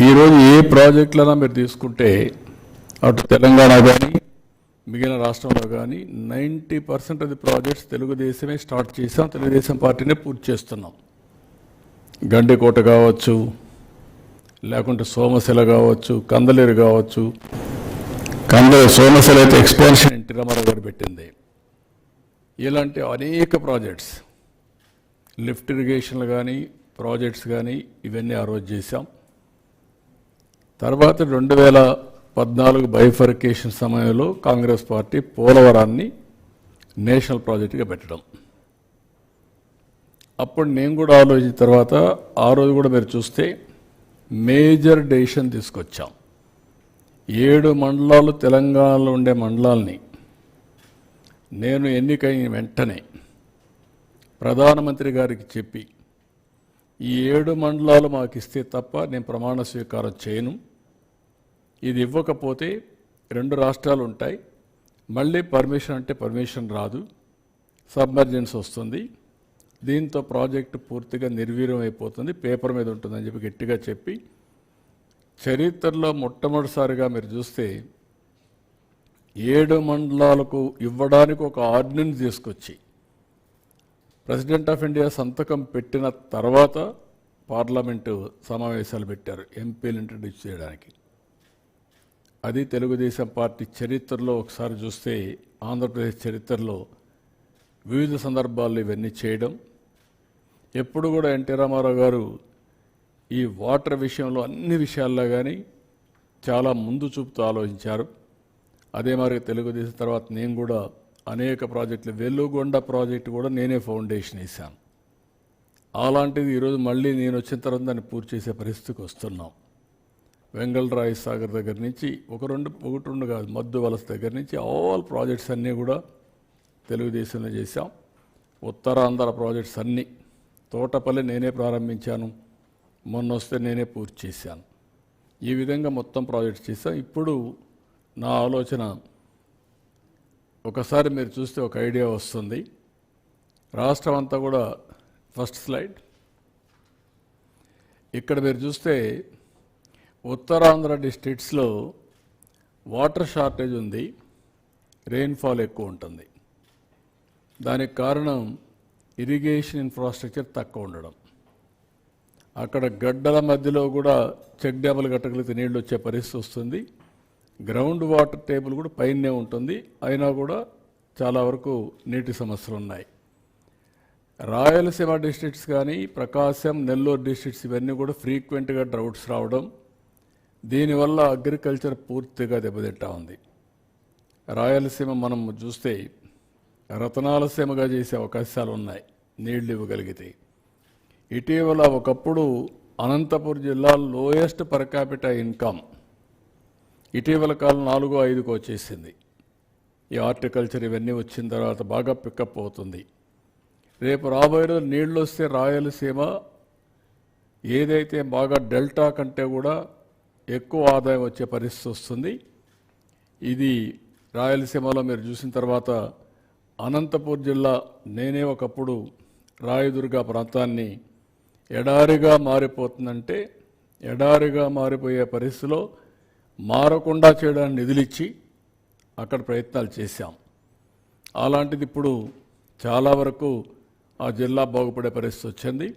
ఈరోజు ఏ ప్రాజెక్టులైనా మీరు తీసుకుంటే అటు తెలంగాణ కానీ మిగిలిన రాష్ట్రంలో కానీ 90% ఆఫ్ ది ప్రాజెక్ట్స్ తెలుగుదేశమే స్టార్ట్ చేసాం, తెలుగుదేశం పార్టీనే పూర్తి చేస్తున్నాం. గండికోట కావచ్చు, లేకుంటే సోమశిల కావచ్చు, కందలేరు కావచ్చు. సోమశిల అయితే ఎక్స్పాన్షన్ ఎన్టీ రామారావు గారు పెట్టింది. ఇలాంటి అనేక ప్రాజెక్ట్స్, లిఫ్ట్ ఇరిగేషన్లు కానీ ప్రాజెక్ట్స్ కానీ ఇవన్నీ ఆ రోజు చేశాం. తర్వాత 2014 బైఫర్కేషన్ సమయంలో కాంగ్రెస్ పార్టీ పోలవరాన్ని నేషనల్ ప్రాజెక్టుగా పెట్టడం. అప్పుడు నేను కూడా ఆలోచించిన తర్వాత ఆ రోజు కూడా మీరు చూస్తే మేజర్ డెసిషన్ తీసుకొచ్చాం. 7 మండలాలు తెలంగాణలో ఉండే మండలాల్ని నేను ఎన్నికైన వెంటనే ప్రధానమంత్రి గారికి చెప్పి ఈ 7 మండలాలు మాకు ఇస్తే తప్ప నేను ప్రమాణ స్వీకారం చేయను, ఇది ఇవ్వకపోతే 2 రాష్ట్రాలు ఉంటాయి, మళ్ళీ పర్మిషన్ అంటే పర్మిషన్ రాదు, సబ్మర్జెన్స్ వస్తుంది, దీంతో ప్రాజెక్టు పూర్తిగా నిర్వీర్యం అయిపోతుంది, పేపర్ మీద ఉంటుందని చెప్పి గట్టిగా చెప్పి చరిత్రలో మొట్టమొదటిసారిగా మీరు చూస్తే 7 మండలాలకు ఇవ్వడానికి ఒక ఆర్డినెన్స్ తీసుకొచ్చి ప్రెసిడెంట్ ఆఫ్ ఇండియా సంతకం పెట్టిన తర్వాత పార్లమెంటు సమావేశాలు పెట్టారు ఎంపీలు ఇంట్రడ్యూస్ చేయడానికి. అది తెలుగుదేశం పార్టీ చరిత్రలో ఒకసారి చూస్తే ఆంధ్రప్రదేశ్ చరిత్రలో వివిధ సందర్భాల్లో ఇవన్నీ చేయడం. ఎప్పుడు కూడా ఎన్టీ రామారావు గారు ఈ వాటర్ విషయంలో అన్ని విషయాల్లో కానీ చాలా ముందు చూపుతూ ఆలోచించారు. అదే మరి తెలుగుదేశం తర్వాత నేను కూడా అనేక ప్రాజెక్టులు, వెలుగొండ ప్రాజెక్టు కూడా నేనే ఫౌండేషన్ వేశాను. అలాంటిది ఈరోజు మళ్ళీ నేను వచ్చిన తర్వాత దాన్ని పూర్తి చేసే పరిస్థితికి వస్తున్నాం. వెంగళరాయ సాగర్ దగ్గర నుంచి ఒకటి రెండు కాదు, మద్దు వలస దగ్గర నుంచి ఆల్ ప్రాజెక్ట్స్ అన్నీ కూడా తెలుగుదేశంలో చేశాం. ఉత్తరాంధ్ర ప్రాజెక్ట్స్ అన్నీ, తోటపల్లి నేనే ప్రారంభించాను, మొన్న వస్తే నేనే పూర్తి చేశాను. ఈ విధంగా మొత్తం ప్రాజెక్ట్స్ చేశాం. ఇప్పుడు నా ఆలోచన ఒకసారి మీరు చూస్తే ఒక ఐడియా వస్తుంది. రాష్ట్రం అంతా కూడా ఫస్ట్ స్లైడ్, ఇక్కడ మీరు చూస్తే ఉత్తరాంధ్ర డిస్ట్రిక్ట్స్లో వాటర్ షార్టేజ్ ఉంది, రెయిన్ఫాల్ ఎక్కువ ఉంటుంది. దానికి కారణం ఇరిగేషన్ ఇన్ఫ్రాస్ట్రక్చర్ తక్కువ ఉండడం. అక్కడ గడ్డల మధ్యలో కూడా చెక్ డ్యాములు కట్టగలిగితే నీళ్ళు వచ్చే పరిస్థితి వస్తుంది. గ్రౌండ్ వాటర్ టేబుల్ కూడా పైనే ఉంటుంది, అయినా కూడా చాలా వరకు నీటి సమస్యలు ఉన్నాయి. రాయలసీమ డిస్ట్రిక్ట్స్ కానీ ప్రకాశం, నెల్లూరు డిస్ట్రిక్ట్స్ ఇవన్నీ కూడా ఫ్రీక్వెంట్గా డ్రౌట్స్ రావడం, దీనివల్ల అగ్రికల్చర్ పూర్తిగా దెబ్బతింటా ఉంది. రాయలసీమ మనం చూస్తే రతనాలసీమగా చేసే అవకాశాలు ఉన్నాయి నీళ్లు ఇవ్వగలిగితే. ఇటీవల ఒకప్పుడు అనంతపురం జిల్లా లోయెస్ట్ పర్ క్యాపిటల్ ఇన్కమ్ ఇటీవల కాలం 4-5కు వచ్చేసింది. ఈ హార్టికల్చర్ ఇవన్నీ వచ్చిన తర్వాత బాగా పికప్ అవుతుంది. రేపు రాబోయే రోజు నీళ్ళు వస్తే రాయలసీమ ఏదైతే బాగా డెల్టా కంటే కూడా ఎక్కువ ఆదాయం వచ్చే పరిస్థితి వస్తుంది. ఇది రాయలసీమలో మీరు చూసిన తర్వాత అనంతపూర్ జిల్లా, నేనే ఒకప్పుడు రాయదుర్గ ప్రాంతాన్ని ఎడారిగా మారిపోతుందంటే ఎడారిగా మారిపోయే పరిస్థితిలో మారకుండా చేయడానికి నిధులిచ్చి అక్కడ ప్రయత్నాలు చేశాం. అలాంటిది ఇప్పుడు చాలా వరకు ఆ జిల్లా బాగుపడే పరిస్థితి వచ్చింది.